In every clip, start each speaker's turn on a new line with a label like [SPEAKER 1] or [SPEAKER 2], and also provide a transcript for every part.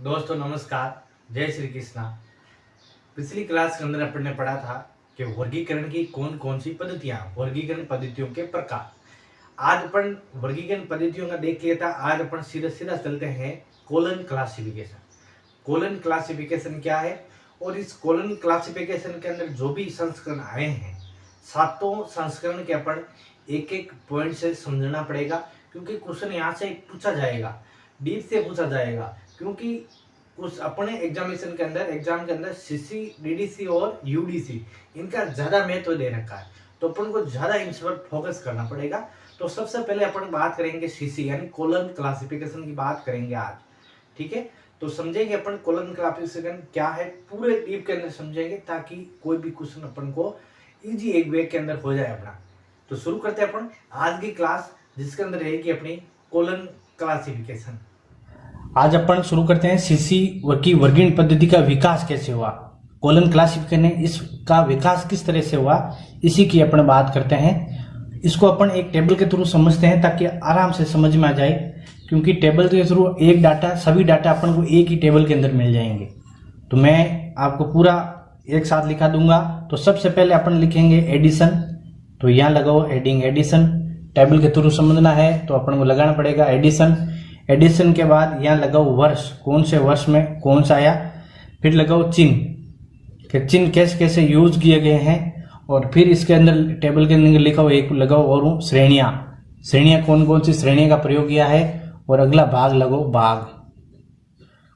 [SPEAKER 1] दोस्तों नमस्कार, जय श्री कृष्णा। पिछली क्लास के अंदर अपन ने पढ़ा था कि वर्गीकरण की कौन कौन सी पद्धतियां, वर्गीकरण पद्धतियों के प्रकार। आज अपन वर्गीकरण पद्धतियों का देख लिया था। आज अपन सीधा सीधा चलते हैं कोलन क्लासिफिकेशन। कोलन क्लासिफिकेशन क्या है और इस कोलन क्लासिफिकेशन के अंदर जो भी संस्करण आए हैं, सातों संस्करण के अपन एक एक पॉइंट से समझना पड़ेगा, क्योंकि क्वेश्चन यहाँ से पूछा जाएगा, डीप से पूछा जाएगा। क्योंकि कुछ अपने एग्जाम के अंदर सीसी, डीडीसी और यूडीसी इनका ज्यादा महत्व दे रखा है, तो अपन को ज्यादा इन पर फोकस करना पड़ेगा। तो सबसे पहले अपन बात करेंगे सीसी यानी कोलन क्लासिफिकेशन की बात करेंगे आज, ठीक है। तो समझेंगे अपन कोलन क्लासिफिकेशन क्या है, पूरे डीप के अंदर समझेंगे, ताकि कोई भी क्वेश्चन अपन को इजी एक वे के अंदर हो जाए अपना। तो शुरू करते हैं अपन आज की क्लास, जिसके अंदर रहेगी अपनी कोलन क्लासिफिकेशन। आज अपन शुरू करते हैं सीसी की वर्गीकरण पद्धति का विकास कैसे हुआ, कोलन क्लासिफिकेशन इसका विकास किस तरह से हुआ, इसी की अपन बात करते हैं। इसको अपन एक टेबल के थ्रू समझते हैं ताकि आराम से समझ में आ जाए, क्योंकि टेबल के थ्रू एक डाटा, सभी डाटा अपन को एक ही टेबल के अंदर मिल जाएंगे। तो मैं आपको पूरा एक साथ लिखा दूंगा। तो सबसे पहले अपन लिखेंगे एडिशन, तो यहाँ लगाओ हेडिंग एडिशन। टेबल के थ्रू समझना है तो अपन को लगाना पड़ेगा एडिशन। एडिशन के बाद यहाँ लगाओ वर्ष, कौन से वर्ष में कौन सा आया। फिर लगाओ चिन्ह, कि चिन्ह कैसे कैसे यूज किए गए हैं। और फिर इसके अंदर टेबल के अंदर लिखा एक लगाओ और श्रेणियां, श्रेणियां कौन कौन सी श्रेणियों का प्रयोग किया है। और अगला भाग लगाओ भाग,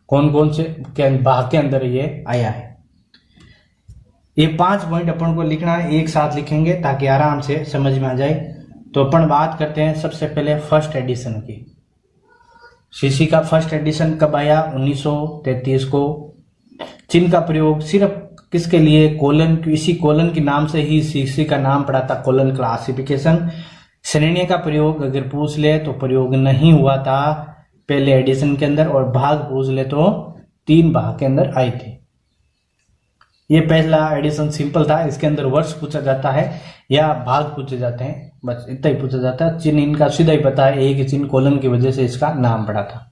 [SPEAKER 1] कौन कौन से भाग के अंदर ये आया है। ये 5 पॉइंट अपन को लिखना है, एक साथ लिखेंगे ताकि आराम से समझ में आ जाए। तो अपन बात करते हैं सबसे पहले फर्स्ट एडिशन की। सीसी का फर्स्ट एडिशन कब आया? 1933 को। चिन्ह का प्रयोग सिर्फ किसके लिए? कोलन, इसी कोलन के नाम से ही सीसी का नाम पड़ा था, कोलन क्लासिफिकेशन। श्रेणी का प्रयोग अगर पूछ ले तो प्रयोग नहीं हुआ था पहले एडिशन के अंदर, और भाग पूछ ले तो 3 भाग के अंदर आए थे। ये पहला एडिशन सिंपल था, इसके अंदर वर्ष पूछा जाता है या भाग पूछे जाते हैं, बस इतना ही पूछा जाता है। चिन्ह इनका सीधा ही पता है, एक ही चिन्ह कोलन की वजह से इसका नाम पड़ा था।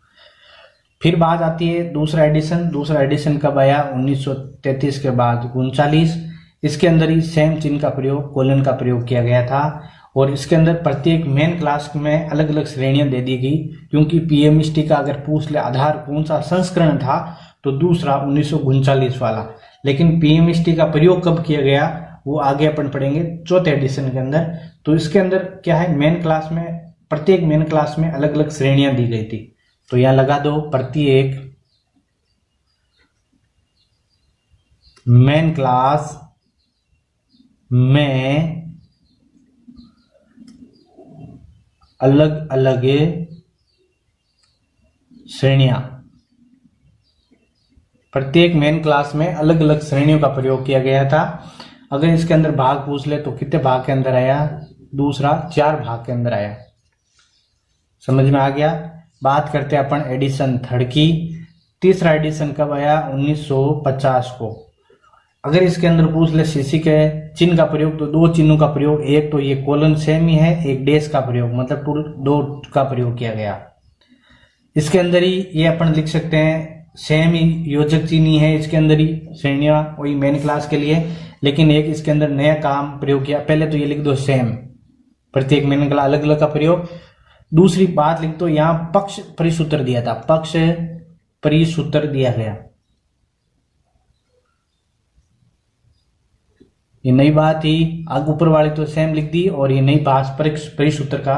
[SPEAKER 1] फिर बात आती है दूसरा एडिशन। दूसरा एडिशन कब आया? 1933 के बाद 39। इसके अंदर ही सेम चिन्ह का प्रयोग, कोलन का प्रयोग किया गया था। और इसके अंदर प्रत्येक मेन क्लास में अलग अलग श्रेणियां दे दी गई, क्योंकि पीएमएसटी का अगर पूछ ले आधार कौन सा संस्करण था तो दूसरा 1939 वाला। लेकिन पीएमएसटी का प्रयोग कब किया गया वो आगे अपन पढ़ेंगे चौथे एडिशन के अंदर। तो इसके अंदर क्या है, मेन क्लास में, प्रत्येक मेन क्लास में अलग अलग श्रेणियां दी गई थी। तो यहां लगा दो प्रत्येक मेन क्लास में अलग अलग श्रेणियां, प्रत्येक मेन क्लास में अलग अलग श्रेणियों का प्रयोग किया गया था। अगर इसके अंदर भाग पूछ ले तो कितने भाग के अंदर आया? दूसरा 4 भाग के अंदर आया। समझ में आ गया। बात करते हैं अपन एडिशन थर्ड की। तीसरा एडिशन कब आया? 1950 को। अगर इसके अंदर पूछ ले सीसी के चिन्ह का प्रयोग, तो 2 चिन्हों का प्रयोग, एक तो ये कोलन सेम ही है, एक डैश का प्रयोग, मतलब 2 का प्रयोग किया गया। इसके अंदर ही ये अपन लिख सकते हैं सेम ही योजक चिन्ह ही है, इसके अंदर ही श्रेणियां वही मेन क्लास के लिए, लेकिन एक इसके अंदर नया काम प्रयोग किया। पहले तो ये लिख दो सेम, प्रत्येक मेन क्लास अलग अलग का प्रयोग। दूसरी बात लिख दो, यहाँ पक्ष परिसूत्र दिया था, पक्ष परिसूत्र दिया गया, ये नई बात थी। आगे ऊपर वाली तो सेम लिख दी, और ये नई बात परिसूत्र का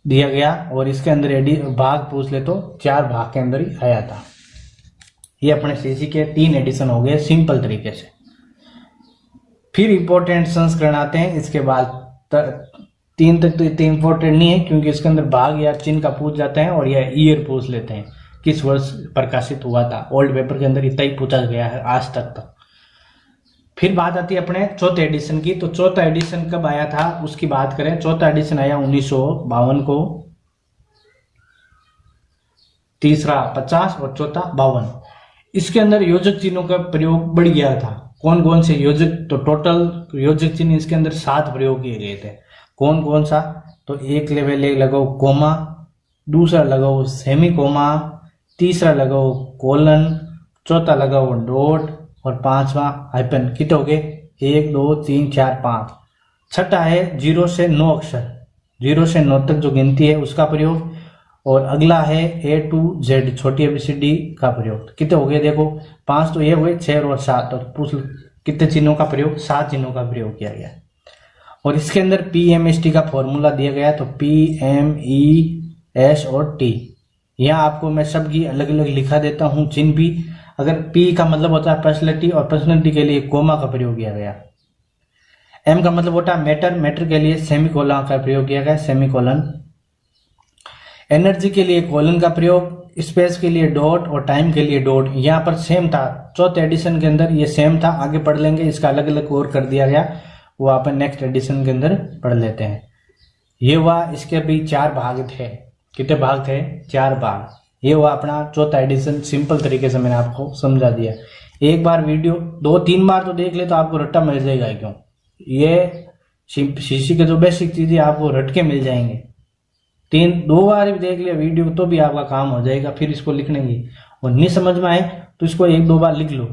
[SPEAKER 1] दिया गया। और इसके अंदर भाग पूछ ले तो 4 भाग के अंदर ही आया था। ये अपने सीसी के 3 एडिशन हो गए सिंपल तरीके से। फिर इंपॉर्टेंट संस्करण आते हैं इसके बाद। 3 तक तो इतने इंपॉर्टेंट नहीं है, क्योंकि इसके अंदर भाग या चिन्ह का पूछ जाता है, और यह ईयर पूछ लेते हैं, किस वर्ष प्रकाशित हुआ था। ओल्ड पेपर के अंदर इतना ही पूछा गया है आज तक। फिर बात आती है अपने चौथे एडिशन की। तो चौथा एडिशन कब आया था उसकी बात करें। चौथा एडिशन आया 1952 को, तीसरा 50 और चौथा 52। इसके अंदर योजक चिन्हों का प्रयोग बढ़ गया था। कौन कौन से योजक? तो टोटल योजक चिन्ह इसके अंदर 7 प्रयोग किए गए थे। कौन कौन सा? तो एक लेवल एक लगाओ कोमा, दूसरा लगाओ सेमी कोमा,
[SPEAKER 2] तीसरा लगाओ कोलन, चौथा लगाओ डॉट और पांचवा हाइपन। कितने हो गए? 1 2 3 4 5। छठा है 0 से 9 अक्षर, 0 से 9 तक जो गिनती है उसका प्रयोग। और अगला है A to Z छोटी ABCD का प्रयोग। कितने हो गए? देखो 5 तो ये हुए, 6 और 7, और पूछ कितने चिन्हों का प्रयोग? 7 चिन्हों का प्रयोग किया गया। और इसके अंदर PMST का फॉर्मूला दिया गया, तो PMES और T। यहाँ आपको मैं सबकी अलग अलग लिखा देता हूँ चिन्ह भी। अगर P का मतलब होता है पर्सनैलिटी, और पर्सनैलिटी के लिए कोमा का प्रयोग किया गया। M का मतलब होता है मैटर, मैटर के लिए सेमीकोलन का प्रयोग किया गया, सेमीकोलन। एनर्जी के लिए कोलन का प्रयोग, स्पेस के लिए डॉट और टाइम के लिए डॉट। यहाँ पर सेम था, चौथे एडिशन के अंदर ये सेम था, आगे पढ़ लेंगे, इसका अलग अलग और कर दिया गया, वो अपन नेक्स्ट एडिशन के अंदर पढ़ लेते हैं। ये हुआ, इसके भी 4 भाग थे। कितने भाग थे? 4 भाग। ये हुआ अपना चौथा एडिशन। सिंपल तरीके से मैंने आपको समझा दिया। एक बार वीडियो 2-3 बार तो देख ले तो आपको रट्टा मिल जाएगा। क्यों? ये सीसी के जो बेसिक चीजें आपको रट के मिल जाएंगे। 2 बार भी देख लिया वीडियो तो भी आपका काम हो जाएगा। फिर इसको लिखने की, और नहीं समझ में आए तो इसको 1-2 बार लिख लो,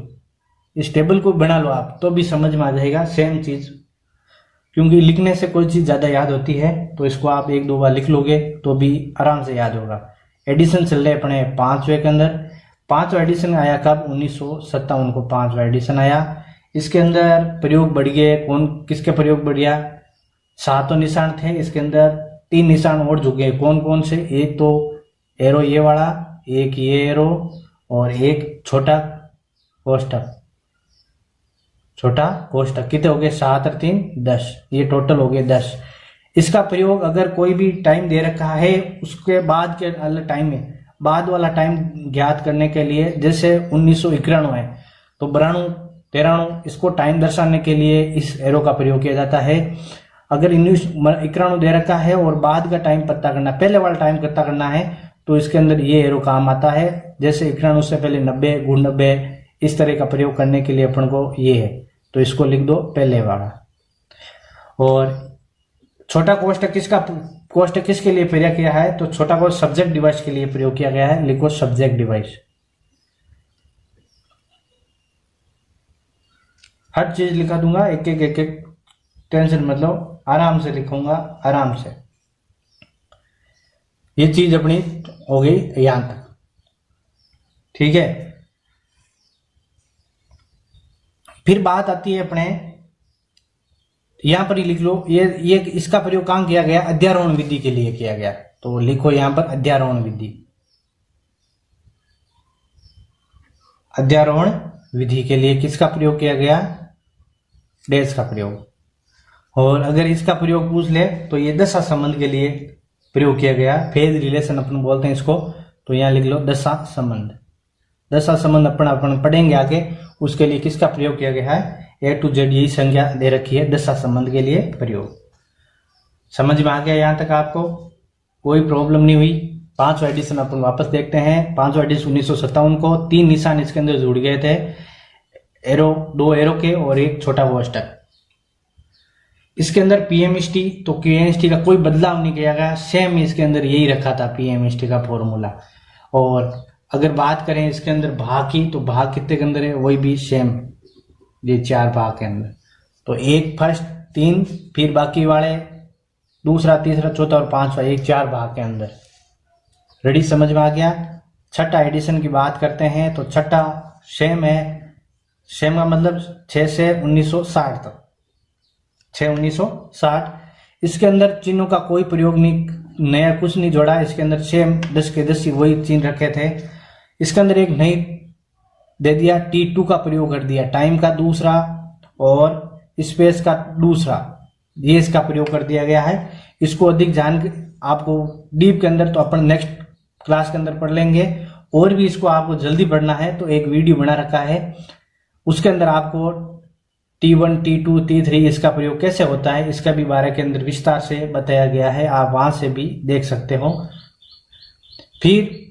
[SPEAKER 2] इस टेबल को बना लो आप, तो भी समझ में आ जाएगा सेम चीज। क्योंकि लिखने से कोई चीज ज्यादा याद होती है, तो इसको आप 1-2 बार लिख लोगे तो भी आराम से याद होगा। एडिशन चल रहे अपने 5वें के अंदर। 5वां एडिशन आया कब? 1957 को 5वां एडिशन आया। इसके अंदर प्रयोग बढ़ गए। कौन किसके प्रयोग बढ़ गया? 7 निशान थे, इसके अंदर 3 निशान और जुड़ गए। कौन कौन से? एक तो एरो ये वाला, एक ये एरो, और एक छोटा कोष्टक। छोटा कोष्टक कितने हो गए? 7 और 3 10। ये टोटल हो गए 10। इसका प्रयोग अगर कोई भी टाइम दे रखा है, उसके बाद के अलग टाइम में, बाद वाला टाइम ज्ञात करने के लिए, जैसे 1991 है तो 92 93, इसको टाइम दर्शाने के लिए इस एरो का प्रयोग किया जाता है। अगर 1991 दे रखा है और बाद का टाइम पता करना, पहले वाला टाइम पता करना है, तो इसके अंदर ये एरो काम आता है। जैसे 91 से पहले 90 × 90, इस तरह का प्रयोग करने के लिए अपन को ये है, तो इसको लिख दो पहले वाला। और छोटा कोष्टक किसके लिए प्रयोग किया है? तो छोटा कोष्टक सब्जेक्ट डिवाइस के लिए प्रयोग किया गया है। लिखो सब्जेक्ट डिवाइस। हर चीज लिखा दूंगा, एक एक टेंशन मतलब आराम से लिखूंगा, आराम से। ये चीज अपनी हो गई यहां तक, ठीक है। फिर बात आती है अपने, यहां पर ही लिख लो, ये इसका प्रयोग कहां किया गया? अध्यारोहण विधि के लिए किया गया। तो लिखो यहां पर अध्यारोहण विधि। अध्यारोहण विधि के लिए किसका प्रयोग किया गया? डैश का प्रयोग। और अगर इसका प्रयोग पूछ ले तो ये दशा संबंध के लिए प्रयोग किया गया। फेज रिलेशन अपन बोलते हैं इसको, तो यहां लिख लो दशा संबंध। दशा संबंध अपन पढ़ेंगे आगे, उसके लिए किसका प्रयोग किया गया है? A to Z यही संज्ञा दे रखी है, दशा संबंध के लिए प्रयोग। समझ में आ गया? यहां तक आपको कोई प्रॉब्लम नहीं हुई? 5वां एडिशन अपन वापस देखते हैं। 5वां एडिशन 1957 को 3 निशान इसके अंदर जुड़ गए थे, एरो, 2 एरो के और एक छोटा कोष्टक। इसके अंदर PMST, तो PMST का कोई बदलाव नहीं किया गया, सेम इसके अंदर यही रखा था PMST का फॉर्मूला। और अगर बात करें इसके अंदर भाग की, तो भाग कितने के अंदर है? वही भी सेम, ये 4 भाग के अंदर। तो 1 फर्स्ट, 3 फिर बाकी वाले, दूसरा, तीसरा, चौथा और 5वां, एक 4 भाग के अंदर। रेडी? समझ में आ गया? छठा एडिशन की बात करते हैं, तो छठा सेम है। सेम का मतलब 6 से 1960 तक, 6/1960। इसके अंदर चिन्हों का कोई प्रयोग नहीं, नया कुछ नहीं जोड़ा। इसके अंदर सेम 10 के 10 वही चिन्ह रखे थे। इसके अंदर एक नई दे दिया, T2 का प्रयोग कर दिया, टाइम का दूसरा और स्पेस का दूसरा, ये इसका प्रयोग कर दिया गया है। इसको अधिक जान आपको डीप के अंदर तो अपन नेक्स्ट क्लास के अंदर पढ़ लेंगे। और भी इसको आपको जल्दी पढ़ना है तो एक वीडियो बना रखा है, उसके अंदर आपको T1, T2, T3 इसका प्रयोग कैसे होता है, इसका भी बारे के अंदर विस्तार से बताया गया है, आप वहां से भी देख सकते हो। फिर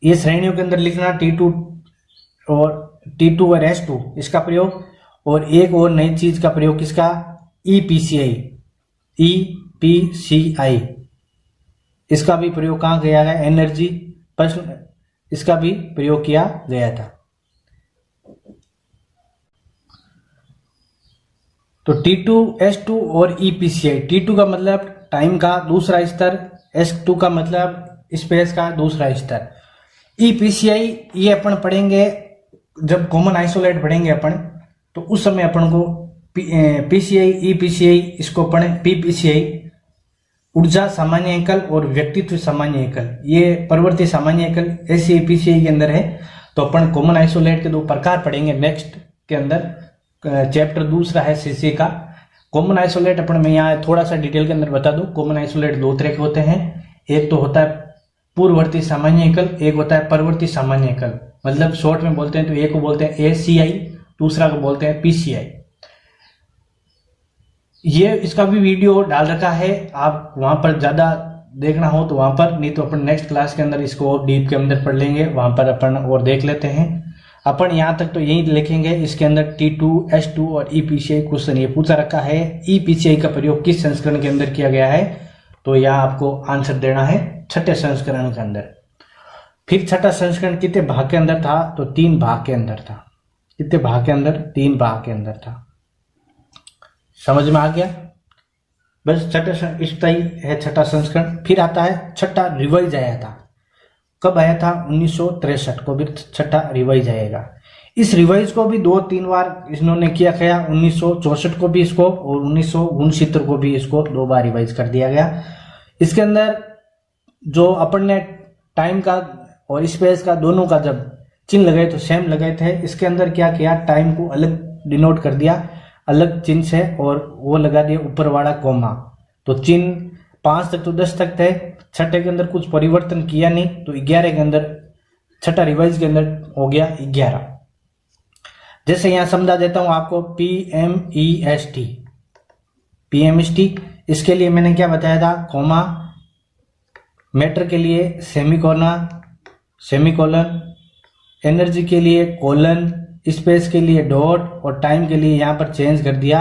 [SPEAKER 2] ये श्रेणियों के अंदर लिखना T2 और S2 इसका प्रयोग। और एक और नई चीज का प्रयोग किसका? EPCI, इसका भी प्रयोग कहां किया गया? एनर्जी, इसका भी प्रयोग किया गया था। तो T2, S2 और EPCI। T2 का मतलब टाइम का दूसरा स्तर, S2 का मतलब स्पेस का दूसरा स्तर। EPCI ये अपन पढ़ेंगे जब कॉमन आइसोलेट पढ़ेंगे अपन, तो उस समय अपन को PCI, EPCI इसको पढ़ें। PPCI ऊर्जा सामान्य एकल और व्यक्तित्व सामान्य एकल, ये प्रवृत्ति सामान्य एकल ऐसे EPCI के अंदर है। तो अपन कॉमन आइसोलेट के दो प्रकार पढ़ेंगे नेक्स्ट के अंदर। चैप्टर दूसरा है सीसी का। कॉमन आइसोलेट अपन मैं यहाँ थोड़ा सा डिटेल के अंदर बता दूं। कॉमन आइसोलेट दो तरह के होते हैं, एक तो होता है पूर्ववर्ती सामान्य एकल, एक होता है परवर्ती सामान्य एकल। मतलब शॉर्ट में बोलते हैं तो एक को बोलते हैं ACI, दूसरा को बोलते हैं PCI। ये इसका भी वीडियो डाल रखा है, आप वहां पर ज्यादा देखना हो तो वहां पर, नहीं तो अपन नेक्स्ट क्लास के अंदर इसको डीप के अंदर पढ़ लेंगे, वहां पर अपन और देख लेते हैं। अपन यहां तक तो यही लिखेंगे। इसके अंदर T2, S2 और EPCI क्वेश्चन ये पूछा रखा है। EPCI का प्रयोग किस संस्करण के अंदर किया गया है, तो यहाँ आपको आंसर देना है छठे संस्करण के अंदर। फिर छठा संस्करण कितने भाग के अंदर था, तो 3 भाग के अंदर था। कितने भाग के अंदर, 3 भाग के अंदर था। समझ में आ गया? बस छठा इसका ही है छठा संस्करण। फिर आता है छठा रिवाइज आया था। कब आया था? 1963 को भी छठा रिवाइज आएगा। इस रिवाइज को भी 2-3 बार इन्होंने किया गया। 1964 को भी इसको और 1969 को भी इसको 2 बार रिवाइज कर दिया गया। इसके अंदर जो अपन ने टाइम का और स्पेस का दोनों का जब चिन्ह लगाए तो सेम लगाए थे। इसके अंदर क्या किया, टाइम को अलग डिनोट कर दिया अलग चिन्ह से, और वो लगा दिया ऊपर वाला कोमा। तो चिन्ह 5 तक तो 10 तक थे, छठे के अंदर कुछ परिवर्तन किया नहीं, तो 11 के अंदर छठा रिवाइज के अंदर हो गया 11। जैसे यहां समझा देता हूं आपको, PMEST। इसके लिए मैंने क्या बताया था, कोमा, मैटर के लिए सेमीकोलन, एनर्जी के लिए कोलन, स्पेस के लिए डॉट, और टाइम के लिए यहां पर चेंज कर दिया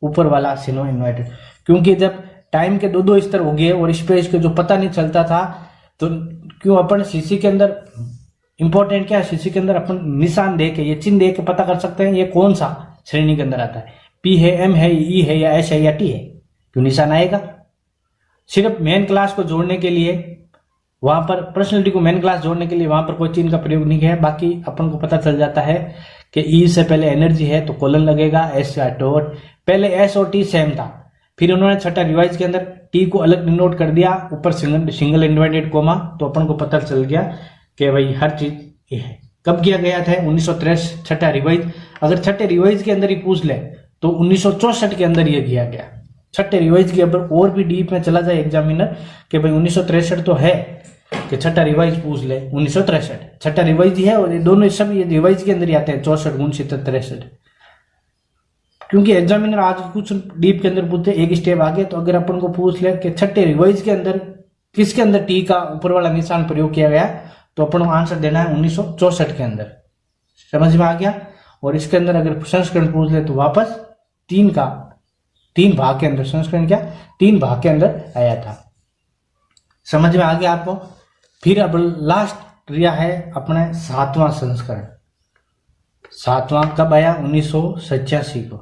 [SPEAKER 2] ऊपर वाला सिनो इन्वर्टेड। क्योंकि जब टाइम के 2 स्तर हो गए और स्पेस के जो पता नहीं चलता था, तो क्यों अपन सीसी के अंदर इंपॉर्टेंट क्या है, सीसी के अंदर अपन निशान दे के, ये चिन्ह दे के पता कर सकते हैं ये कौन सा श्रेणी के अंदर आता है, P है, M है, E है, या S है, या T है। क्यों निशान आएगा? सिर्फ मेन क्लास को जोड़ने के लिए, वहां पर पर्सनैलिटी को मेन क्लास जोड़ने के लिए वहां पर कोई चिन्ह का प्रयोग नहीं है। बाकी अपन को पता चल जाता है कि E से पहले एनर्जी है तो कोलन लगेगा, S का डॉट। पहले S और T सेम था, फिर उन्होंने छठा रिवाइज के अंदर T को अलग डिनोट कर दिया, ऊपर सिंगल इन्वर्टेड कोमा, तो अपन को पता चल गया कि भाई हर चीज ये है। कब किया गया था? 1963 छठा रिवाइज। अगर छठे रिवाइज के अंदर ही पूछ ले तो 1964 के अंदर ये किया गया। छठे रिवाइज के ऊपर और भी डीप में चला जाए एग्जामिनर कि भाई 1963 तो है, कि छठा रिवाइज पूछ ले 1963 छठा रिवाइज ही है, और ये दोनों सब ये रिवाइज के अंदर ही आते हैं, 64, 69, 63। क्योंकि एग्जामिनर आज कुछ डीप के अंदर पूछते एक स्टेप आगे। तो अगर अपन को पूछ ले कि छठे रिवाइज के अंदर किसके अंदर T का ऊपर वाला निशान प्रयोग किया गया, तो अपन को आंसर देना है 1964 के अंदर। समझ में आ गया? और इसके अंदर अगर संस्करण पूछ ले तो वापस 3 भाग के अंदर, संस्करण क्या 3 भाग के अंदर आया था। समझ में आ गया आपको? फिर अब लास्ट रिया है अपने 7वां संस्करण। 7वां कब आया? 1987 को।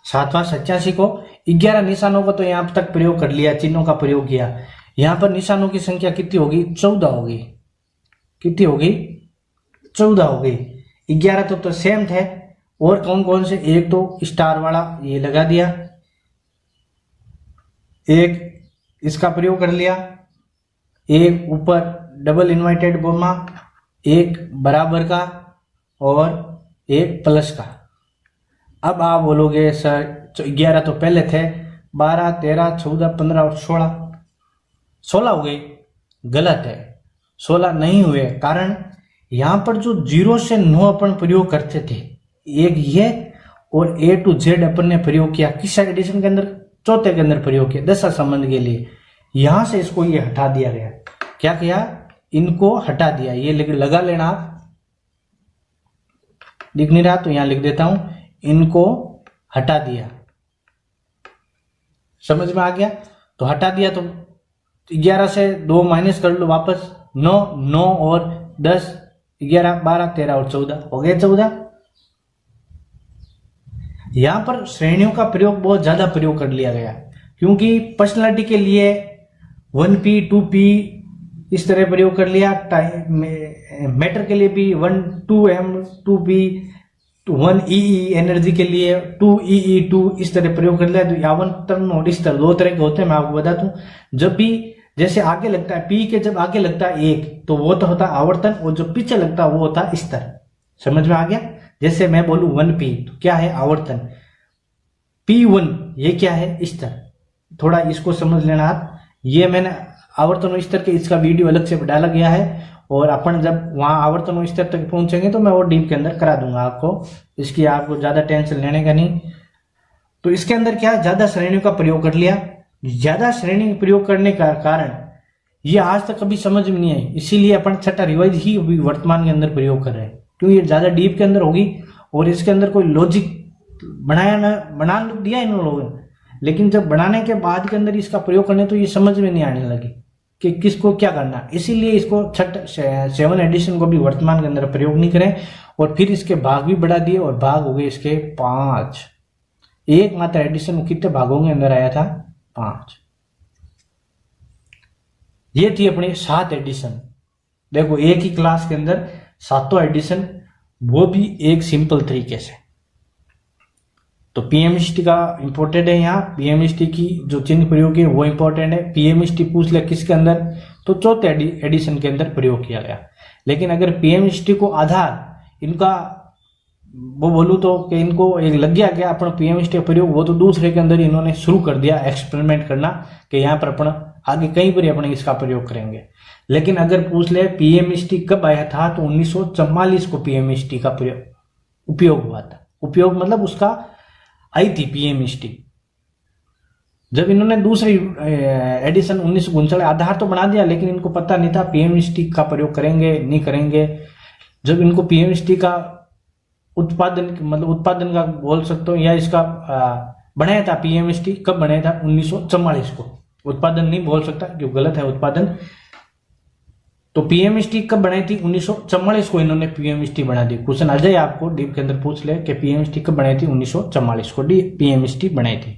[SPEAKER 2] 7वां 87 को 11 निशानों का तो यहां तक प्रयोग कर लिया, चिन्हों का प्रयोग किया। यहां पर निशानों की संख्या कितनी होगी? 14 होगी। कितनी होगी? 14 होगी। 11 तो सेम थे, और कौन कौन से? एक तो स्टार वाला ये लगा दिया, एक इसका प्रयोग कर लिया, एक ऊपर डबल इन्वर्टेड कोमा, एक बराबर का और एक प्लस का। अब आप बोलोगे सर 11 तो पहले थे, 12, 13, 14, 15 और 16 हो गए। गलत है, 16 नहीं हुए। कारण यहां पर जो 0 से 9 अपन प्रयोग करते थे, एक ये और A to Z अपन ने प्रयोग किया किस एडिशन के अंदर? चौथे के अंदर प्रयोग किया दशा संबंध के लिए। यहां से इसको ये हटा दिया गया। क्या किया? इनको हटा दिया। ये लगा लेना, दिख नहीं रहा तो यहां लिख देता हूं, इनको हटा दिया। समझ में आ गया? तो हटा दिया तो 11 से 2 माइनस कर लो वापस, 9, 9 और 10, 11, 12, 13 और 14 हो गए 14। यहां पर श्रेणियों का प्रयोग बहुत ज्यादा प्रयोग कर लिया गया, क्योंकि पर्सनालिटी के लिए 1p 2p इस तरह प्रयोग कर लिया, मैटर के लिए भी 1 2m 2p 1ee एनर्जी के लिए 2ee2 इस तरह प्रयोग कर लिया। तो आवंटन और स्तर दो तरह के होते हैं, मैं आपको बता दूं। जब भी जैसे आगे लगता है p के, जब आगे लगता है 1 तो वो तो होता है आवर्तन, और जो पीछे लगता है वो होता है स्तर। समझ में आ गया? जैसे मैं बोलूं 1p तो क्या है? आवर्तन। p1 ये क्या है? स्तर। थोड़ा इसको समझ लेना आप। ये मैंने आवर्तन और स्तर के इसका वीडियो अलग से डाला गया है, और अपन जब वहां आवर्तन और स्तर तक पहुंचेंगे तो मैं वो डीप के अंदर करा दूंगा आपको, इसकी आपको ज्यादा टेंशन लेने का नहीं। तो इसके अंदर क्या, ज्यादा श्रेणियों का प्रयोग कर लिया। ज्यादा श्रेणी प्रयोग करने का कारण ये आज तक कभी समझ में नहीं आई, इसीलिए अपन छठा रिवाइज ही वर्तमान के अंदर प्रयोग कर रहे हैं, क्योंकि ये ज्यादा डीप के अंदर होगी और इसके अंदर कोई लॉजिक बना दिया इन लोगों ने, लेकिन जब बनाने के बाद के अंदर इसका प्रयोग करने तो ये समझ में नहीं आने लगी कि किसको क्या करना। इसीलिए इसको 7 एडिशन को भी वर्तमान के अंदर प्रयोग नहीं करें, और फिर इसके भाग भी बढ़ा दिए, और भाग हो गए इसके 5। एक मात्र एडिशन कितने भागों के अंदर आया था? 5। ये थी अपनी 7 एडिशन। देखो एक ही क्लास के अंदर 7 एडिशन, वो भी एक सिंपल तरीके से। तो पीएमएसटी का इंपॉर्टेंट है, यहाँ पीएमएसटी की जो चिन्ह प्रयोग है वो इंपॉर्टेंट है। पीएमएसटी पूछ लिया किसके अंदर, तो 4थे एडिशन के अंदर प्रयोग किया गया। लेकिन अगर पीएमएसटी को आधार इनका वो बोलूं तो कि इनको एक लग गया क्या अपन पीएमएसटी का प्रयोग, वो तो दूसरे के अंदर इन्होंने शुरू कर दिया एक्सपेरिमेंट करना कि यहाँ पर अपन आगे कहीं पर अपन इसका प्रयोग करेंगे। लेकिन अगर पूछ ले पीएमएसटी कब आया था, तो 1944 को पीएमएसटी का उपयोग हुआ था। उपयोग मतलब उसका आई थी पीएमएसटी। जब इन्होंने दूसरी एडिशन 1959 आधार तो बना दिया, लेकिन इनको पता नहीं था पीएमएसटी का प्रयोग करेंगे नहीं करेंगे। जब इनको पीएमएसटी का उत्पादन का बोल सकते हो, या इसका बनाया था पीएमएसटी, कब बनाया था? 1944 को। उत्पादन नहीं बोल सकता क्योंकि गलत है उत्पादन। तो पीएमएसटी कब बनाई थी? 1944 को इन्होंने पीएमएसटी बना दी। क्वेश्चन आ जाए आपको डीप के अंदर पूछ ले कि पीएमएसटी कब बनाई थी? 1944 को पीएमएसटी बनाई थी।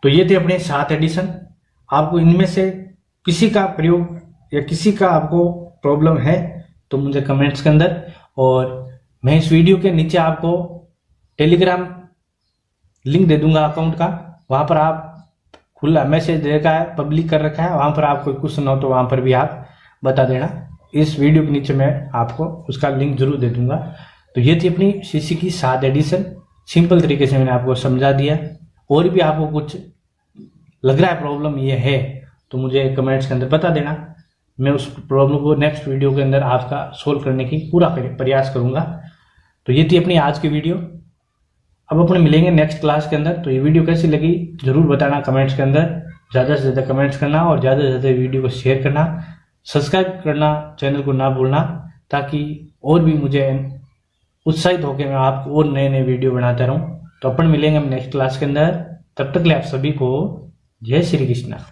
[SPEAKER 2] तो ये थे अपने 7 एडिशन। आपको इनमें से किसी का प्रयोग या किसी का आपको प्रॉब्लम है तो मुझे कमेंट्स के अंदर, और मैं इस वीडियो के नीचे आपको टेलीग्राम लिंक दे दूंगा अकाउंट का। वहां पर आप खुला मैसेज दे रखा है, पब्लिक कर रखा है, वहां पर आप कोई क्वेश्चन हो तो वहां पर भी आप बता देना। इस वीडियो के नीचे मैं आपको उसका लिंक जरूर दे दूंगा। तो ये थी अपनी सीसी की 7 एडिशन। सिंपल तरीके से मैंने आपको समझा दिया। और भी आपको कुछ लग रहा है प्रॉब्लम ये है तो मुझे कमेंट्स के अंदर बता देना, मैं उस प्रॉब्लम को नेक्स्ट वीडियो के अंदर आपका सोल्व करने की पूरा प्रयास करूंगा। तो ये थी अपनी आज की वीडियो। अब अपन मिलेंगे नेक्स्ट क्लास के अंदर। तो ये वीडियो कैसी लगी जरूर बताना कमेंट्स के अंदर। ज़्यादा से ज़्यादा कमेंट्स करना और ज़्यादा से ज़्यादा वीडियो को शेयर करना, सब्सक्राइब करना चैनल को ना भूलना, ताकि और भी मुझे उत्साहित होकर मैं आपको और नए नए वीडियो बनाता रहूँ। तो अपन मिलेंगे नेक्स्ट क्लास के अंदर। तब तक के लिए आप सभी को जय श्री कृष्णा।